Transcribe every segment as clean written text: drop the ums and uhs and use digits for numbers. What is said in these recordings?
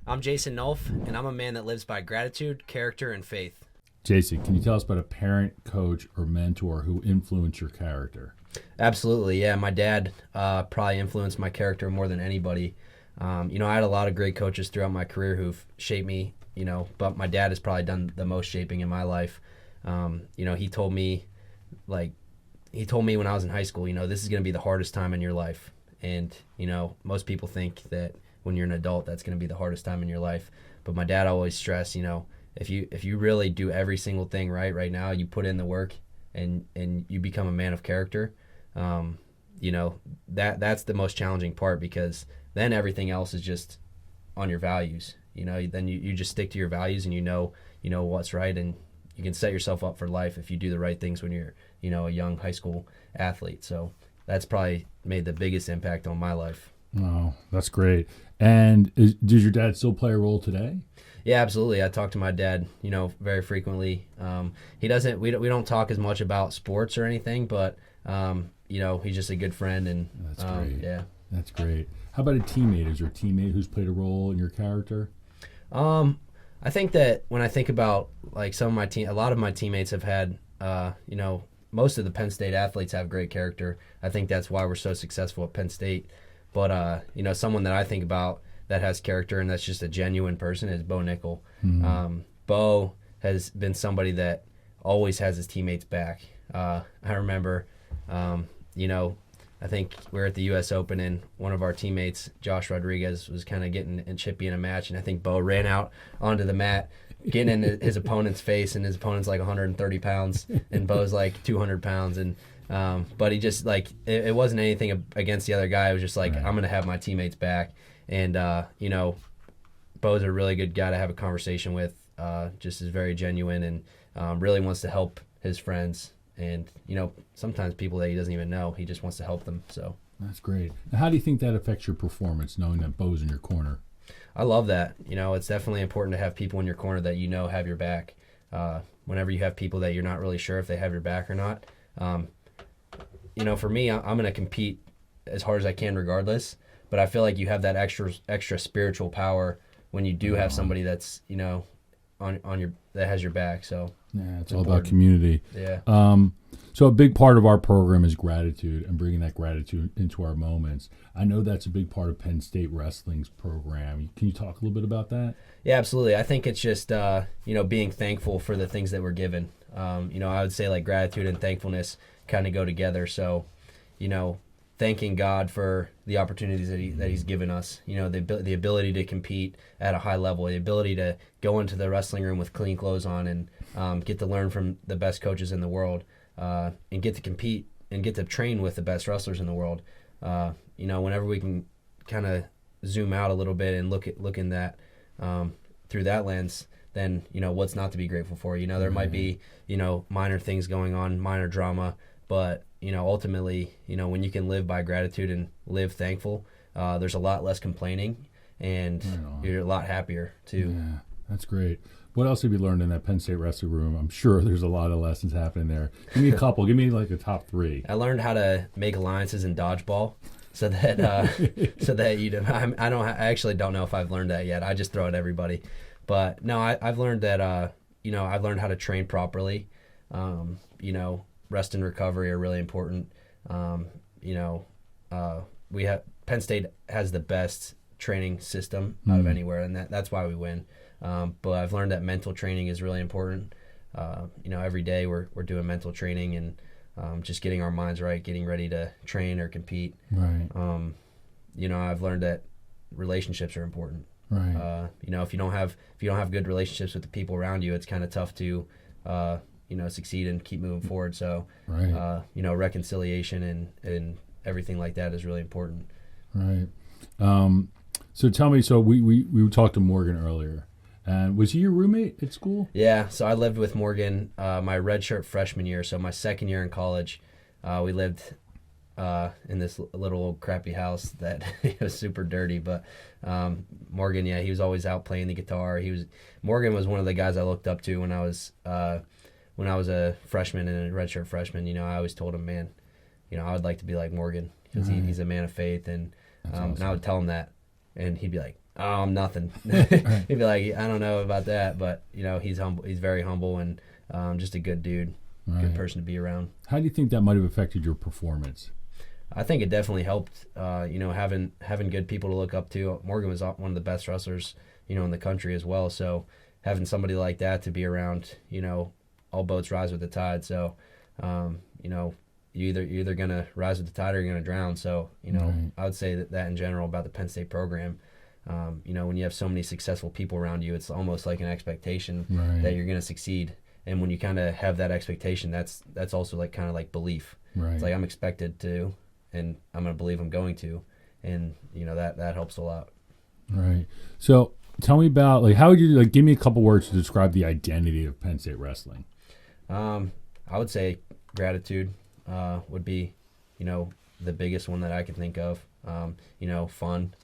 I'm Jason Nolf, and I'm a man that lives by gratitude, character, and faith. Jason, can you tell us about a parent, coach, or mentor who influenced your character? Absolutely, yeah. My dad probably influenced my character more than anybody. I had a lot of great coaches throughout my career who've shaped me, but my dad has probably done the most shaping in my life. He told me, when I was in high school, this is going to be the hardest time in your life. And, most people think that when you're an adult, that's going to be the hardest time in your life. But my dad always stressed, if you really do every single thing right now, you put in the work and you become a man of character, that's the most challenging part, because then everything else is just on your values. Then you just stick to your values, and you know what's right, and you can set yourself up for life if you do the right things when you're a young high school athlete. So that's probably made the biggest impact on my life. Oh, that's great. And does your dad still play a role today? Yeah, absolutely. I talk to my dad, very frequently. He doesn't. We don't talk as much about sports or anything, but he's just a good friend, and that's great. Yeah, that's great. How about a teammate? Is there a teammate who's played a role in your character? I think that when I think about some of my a lot of my teammates have had, most of the Penn State athletes have great character. I think that's why we're so successful at Penn State. But someone that I think about that has character and that's just a genuine person is Bo Nickel. Mm-hmm. Bo has been somebody that always has his teammates back. I remember, I think we were at the U.S. Open, and one of our teammates, Josh Rodriguez, was kind of getting chippy in a match, and I think Bo ran out onto the mat, getting in his opponent's face, and his opponent's like 130 pounds, and Bo's like 200 pounds, and but he just it wasn't anything against the other guy. It was just like, right. I'm going to have my teammates back. And, Bo's a really good guy to have a conversation with, just is very genuine, and really wants to help his friends. And, sometimes people that he doesn't even know, he just wants to help them. So that's great. Now, how do you think that affects your performance, knowing that Bo's in your corner? I love that. It's definitely important to have people in your corner that have your back. Whenever you have people that you're not really sure if they have your back or not, for me, I'm going to compete as hard as I can regardless. But I feel like you have that extra spiritual power when you do have somebody that's on your that has your back. So yeah, it's all about community. Yeah. So a big part of our program is gratitude and bringing that gratitude into our moments. I know that's a big part of Penn State Wrestling's program. Can you talk a little bit about that? Yeah, absolutely. I think it's just being thankful for the things that we're given. I would say gratitude and thankfulness kind of go together. So, thanking God for the opportunities that He's given us. The ability to compete at a high level, the ability to go into the wrestling room with clean clothes on and get to learn from the best coaches in the world, and get to compete and get to train with the best wrestlers in the world. Whenever we can kind of zoom out a little bit and look in that through that lens, then what's not to be grateful for. There might be minor things going on, minor drama, but ultimately, when you can live by gratitude and live thankful, there's a lot less complaining, and you're a lot happier too. Yeah, that's great. What else have you learned in that Penn State wrestling room? I'm sure there's a lot of lessons happening there. Give me a couple. Give me a top three. I learned how to make alliances in dodgeball, so that I actually don't know if I've learned that yet. I just throw at everybody, but no, I've learned that I've learned how to train properly. Rest and recovery are really important. We have Penn State has the best training system out of anywhere, and that's why we win. But I've learned that mental training is really important. Every day we're doing mental training and just getting our minds right, getting ready to train or compete. Right. I've learned that relationships are important. Right. If you don't have good relationships with the people around you, it's kind of tough to succeed and keep moving forward. So, right. Reconciliation and everything like that is really important. Right. So tell me, we talked to Morgan earlier, and was he your roommate at school? Yeah. So I lived with Morgan my redshirt freshman year. So my second year in college, we lived in this little old crappy house that was super dirty. But Morgan, he was always out playing the guitar. Morgan was one of the guys I looked up to when I was a freshman and a redshirt freshman. I always told him, man, I would like to be like Morgan, because he's a man of faith, and awesome. and I would tell him that, and he'd be like, Oh, I'm nothing. He'd be like, I don't know about that, but he's humble. He's very humble and just a good dude, good person to be around. How do you think that might have affected your performance? I think it definitely helped. Having good people to look up to. Morgan was one of the best wrestlers, in the country as well. So having somebody like that to be around, all boats rise with the tide. So, you're either gonna rise with the tide or you're gonna drown. So, I would say that in general about the Penn State program. When you have so many successful people around you, it's almost like an expectation that you're gonna succeed. And when you kind of have that expectation, that's also like kind of like belief. Right. It's like I'm expected to, and I'm gonna believe I'm going to, and that helps a lot. Right. So tell me about how would you give me a couple words to describe the identity of Penn State wrestling? I would say gratitude would be, the biggest one that I can think of. Fun.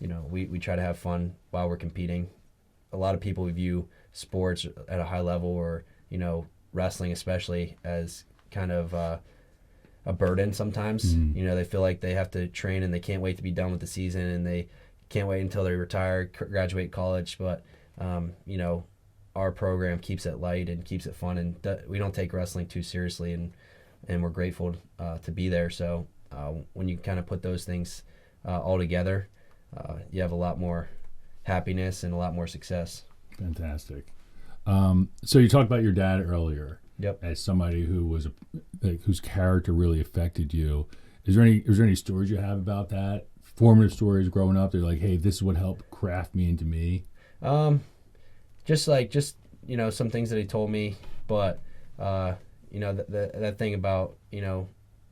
We try to have fun while we're competing. A lot of people view sports at a high level or, wrestling especially as kind of a burden sometimes. They feel like they have to train and they can't wait to be done with the season and they can't wait until they retire, graduate college. But, our program keeps it light and keeps it fun, and we don't take wrestling too seriously, and we're grateful to be there. So when you kind of put those things all together, you have a lot more happiness and a lot more success. Fantastic. So you talked about your dad earlier. Yep. As somebody who was whose character really affected you. Is there any stories you have about that? Formative stories growing up? They're like, hey, this is what helped craft me into me. Just some things that he told me, but that thing about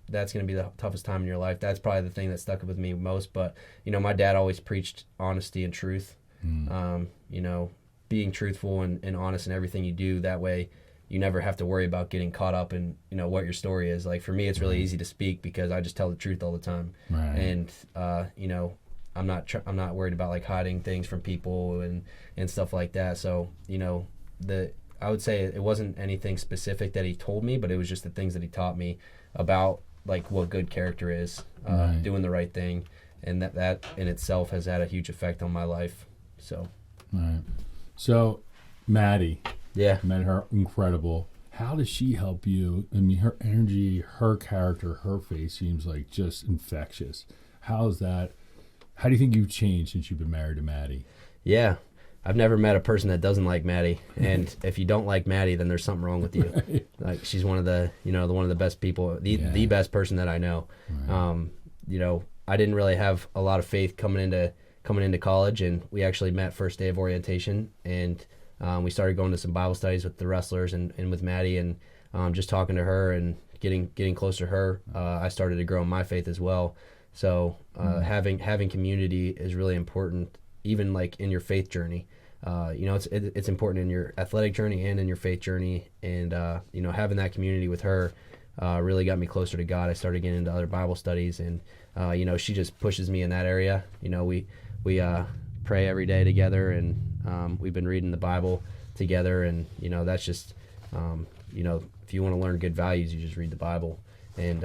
that's going to be the toughest time in your life. That's probably the thing that stuck with me most. But my dad always preached honesty and truth. Being truthful and honest in everything you do. That way, you never have to worry about getting caught up in what your story is. Like for me, it's really easy to speak because I just tell the truth all the time. Right. And I'm not worried about like hiding things from people and stuff like that. So I would say it wasn't anything specific that he told me, but it was just the things that he taught me about like what good character is, doing the right thing, and that in itself has had a huge effect on my life. So. Right. So, Maddie. Yeah. Met her, incredible. How does she help you? I mean, her energy, her character, her face seems like just infectious. How do you think you've changed since you've been married to Maddie? Yeah. I've never met a person that doesn't like Maddie. And if you don't like Maddie, then there's something wrong with you. Right. Like she's one of the, one of the best people, the best person that I know. Right. I didn't really have a lot of faith coming into college, and we actually met first day of orientation, and we started going to some Bible studies with the wrestlers and with Maddie, and just talking to her and getting closer to her, I started to grow in my faith as well. So having community is really important, even like in your faith journey. It's important in your athletic journey and in your faith journey, and having that community with her really got me closer to God. I started getting into other Bible studies, and she just pushes me in that area. We pray every day together, and we've been reading the Bible together, and that's just if you want to learn good values, you just read the Bible, and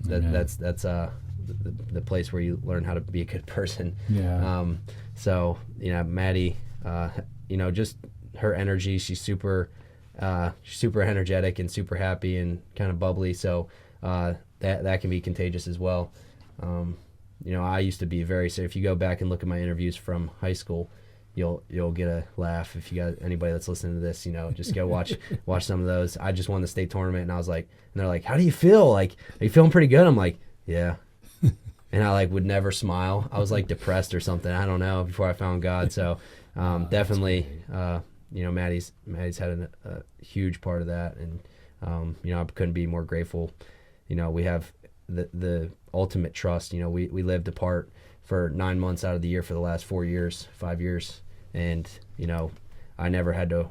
that's the place where you learn how to be a good person. Yeah. So Maddie, just her energy, she's super energetic and super happy and kind of bubbly, so that can be contagious as well. I used to be if you go back and look at my interviews from high school, you'll get a laugh. If you got anybody that's listening to this, just go watch some of those. I just won the state tournament, and I was like, and they're like, how do you feel? Like, are you feeling pretty good? I'm like, yeah. And I would never smile. I was like depressed or something. I don't know, before I found God. So definitely, Maddie's had a huge part of that. And, I couldn't be more grateful. We have the ultimate trust. We lived apart for 9 months out of the year for the last 5 years. And, I never had to,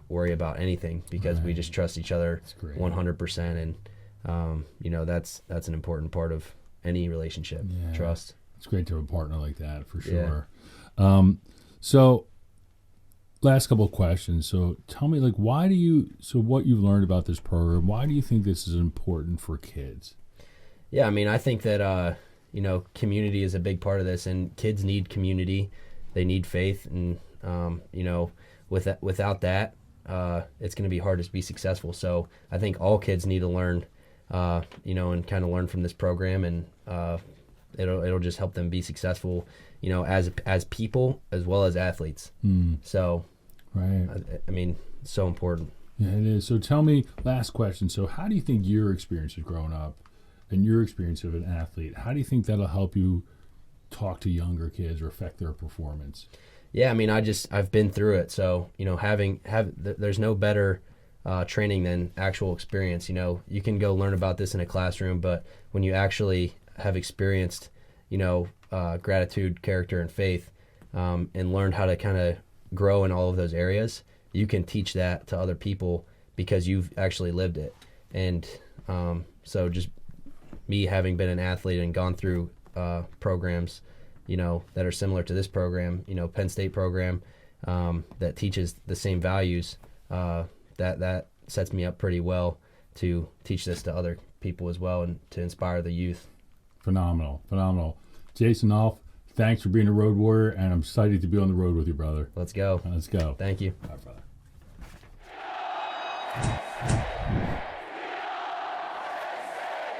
worry about anything because we just trust each other 100%. And, that's an important part of any relationship. Trust. It's great to have a partner like that, for sure. So last couple of questions. So tell me, what you've learned about this program, why do you think this is important for kids? Yeah, I think that, community is a big part of this, and kids need community. they need faith, and without that, it's going to be hard to be successful. So I think all kids need to learn, and kind of learn from this program, and it'll just help them be successful, as people as well as athletes. So, right. I mean, so important. Yeah, it is. So tell me, last question. So how do you think your experiences growing up and your experience of an athlete, how do you think that'll help you talk to younger kids or affect their performance? Yeah, I mean, I've been through it. So, there's no better training than actual experience. You can go learn about this in a classroom, but when you actually have experienced, gratitude, character, and faith, and learned how to kind of grow in all of those areas, you can teach that to other people because you've actually lived it. And so just me having been an athlete and gone through programs, that are similar to this program, Penn State program, that teaches the same values, that sets me up pretty well to teach this to other people as well and to inspire the youth. Phenomenal. Jason Nolf, thanks for being a road warrior, and I'm excited to be on the road with you, brother. Let's go. Let's go. Thank you. Bye, brother.